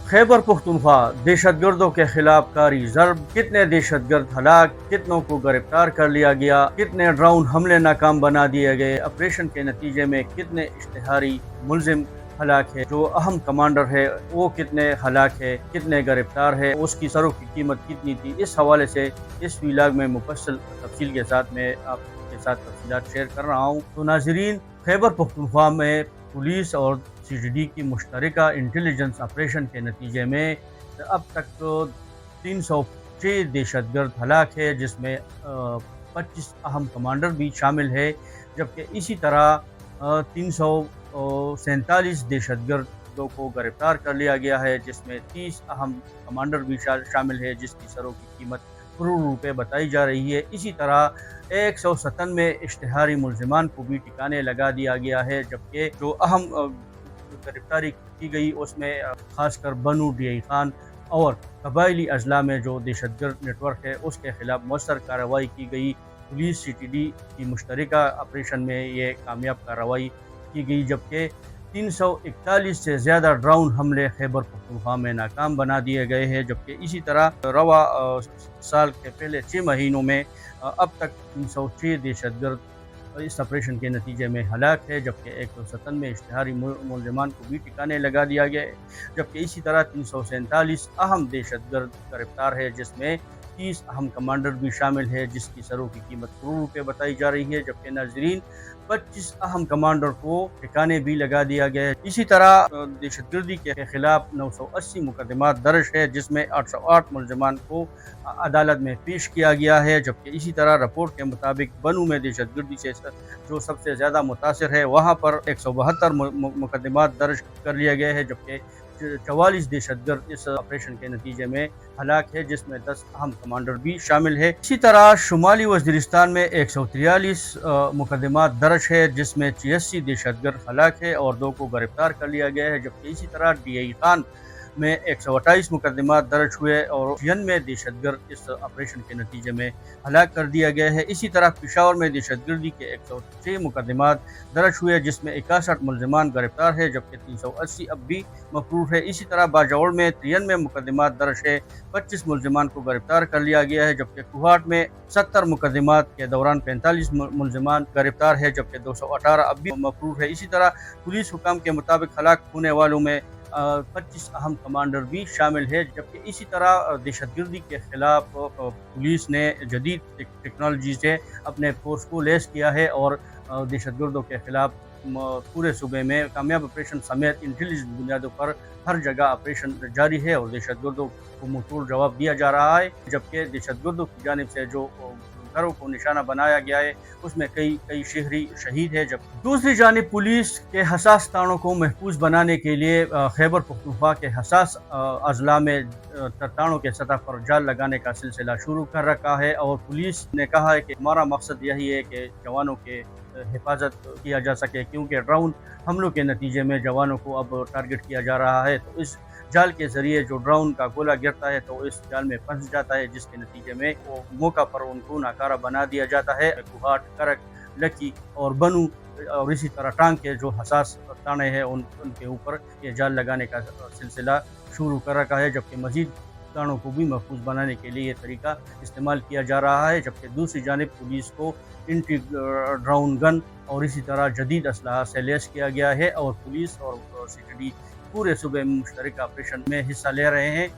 खैबर पख्तूनख्वा दहशतगर्दों के खिलाफ कारी ज़रब, कितने दहशतगर्द हलाक, कितनों को गिरफ्तार कर लिया गया, कितने ड्रोन हमले नाकाम बना दिए गए, ऑपरेशन के नतीजे में कितने इश्तिहारी मुलजिम हलाक है, जो अहम कमांडर है वो कितने हलाक है, कितने गिरफ्तार है, उसकी सरों की कीमत कितनी थी। इस हवाले से इस व्लॉग में मुफस्सल तफसील के साथ मैं आपके साथ तफसीलात शेयर कर रहा हूँ। तो नाजरीन, खैबर पख्तूनख्वा में पुलिस और CGD की मुश्तरका इंटेलिजेंस ऑपरेशन के नतीजे में अब तक तो 306 दहशतगर्द हलाक है, जिसमें 25 अहम कमांडर भी शामिल है, जबकि इसी तरह 347 दहशतगर्दों को गिरफ्तार कर लिया गया है, जिसमें 30 अहम कमांडर भी शामिल है, जिसकी सरों की कीमत करोड़ रुपए बताई जा रही है। इसी तरह 197 इश्तिहारी मुलजिमान को भी ठिकाने लगा दिया गया है, जबकि जो अहम गिरफ्तारी की गई उसमें खासकर बनू DI खान और कबायली अजला में जो दहशतगर्द नेटवर्क है उसके खिलाफ मौसर कार्रवाई की गई। पुलिस CGD की मुश्तरका ऑपरेशन में ये कामयाब कार्रवाई की गई, जबकि 341 से ज़्यादा ड्रोन हमले खैबर पख्तूनख्वा में नाकाम बना दिए गए हैं। जबकि इसी तरह रवा साल के पहले 6 महीनों में अब तक 306 दहशतगर्द इस ऑपरेशन के नतीजे में हलाक है, जबकि 197 इश्तिहारी मुलजिमान को भी ठिकाने लगा दिया गया है। जबकि इसी तरह 347 अहम दहशतगर्द गिरफ्तार है, जिसमें 30 अहम कमांडर भी शामिल है, जिसकी सरों की कीमत करोड़ रुपए बताई जा रही है। जबकि नाजरीन 25 अहम कमांडर को ठिकाने भी लगा दिया गया है। इसी तरह दहशतगर्दी के खिलाफ 980 मुकदमात दर्ज है, जिसमें 808 मुलजमान को अदालत में पेश किया गया है। जबकि इसी तरह रिपोर्ट के मुताबिक बनू में दहशतगर्दी से जो सबसे ज़्यादा मुतासर है वहाँ पर 172 मुकदमात दर्ज कर लिया गया है, जबकि 44 दहशतगर्द इस ऑपरेशन के नतीजे में हलाक है, जिसमें 10 अहम कमांडर भी शामिल है। इसी तरह शुमाली वज़ीरिस्तान में 143 मुकदमात दर्ज है, जिसमें 86 दहशतगर्द हलाक है और 2 को गिरफ्तार कर लिया गया है। जबकि इसी तरह DI खान में 128 मुकदमात दर्ज हुए और 96 दहशतगर्द इस ऑपरेशन के नतीजे में हलाक कर दिया गया है। इसी तरह पेशावर में दहशतगर्दी के 106 मुकदमात दर्ज हुए, जिसमें 61 मुलजमान गिरफ्तार है, जबकि 380 अब भी मफरूर है। इसी तरह बाजौड़ में 93 मुकदमात दर्ज है, 25 मुलजमान को गिरफ्तार कर लिया गया है। जबकि कुहाट में 70 मुकदमात के दौरान 45 मुलजमान गिरफ्तार है, जबकि 218 अब भी मफरूर है। इसी तरह पुलिस हुकाम के मुताबिक हलाक होने वालों में 25 अहम कमांडर भी शामिल है। जबकि इसी तरह दहशतगर्दी के खिलाफ पुलिस ने जदीद टेक्नोलॉजी से अपने फोर्स को लैस किया है और दहशतगर्दों के खिलाफ पूरे सूबे में कामयाब ऑपरेशन समेत इंटेलिजेंस बुनियादों पर हर जगह ऑपरेशन जारी है और दहशतगर्दों को मुंहतोड़ जवाब दिया जा रहा है। जबकि दहशतगर्दों की जानिब से जो घरों को निशाना बनाया गया है उसमें कई शहरी शहीद है। जब दूसरी जानिब पुलिस के हसास तानों को महफूज बनाने के लिए खैबर पख्तूनख्वा के हसास अजला में तानों के सतह पर जाल लगाने का सिलसिला शुरू कर रखा है और पुलिस ने कहा है कि हमारा मकसद यही है कि जवानों के हिफाजत किया जा सके, क्योंकि ड्रोन हमलों के नतीजे में जवानों को अब टारगेट किया जा रहा है। तो इस जाल के जरिए जो ड्रोन का गोला गिरता है तो इस जाल में फंस जाता है, जिसके नतीजे में वो मौका पर उनको नाकारा बना दिया जाता है। गुहाट, करक, लकी और बनू और इसी तरह टांग के जो हसास ताने हैं उनके ऊपर ये जाल लगाने का सिलसिला शुरू कर रखा है। जबकि मजीद तानों को भी महफूज बनाने के लिए ये तरीका इस्तेमाल किया जा रहा है। जबकि दूसरी जानिब पुलिस को एंटी ड्रोन गन और इसी तरह जदीद असलहा से लैस किया गया है और पुलिस और CGD पूरे सूबे में मुश्तरक ऑपरेशन में हिस्सा ले रहे हैं।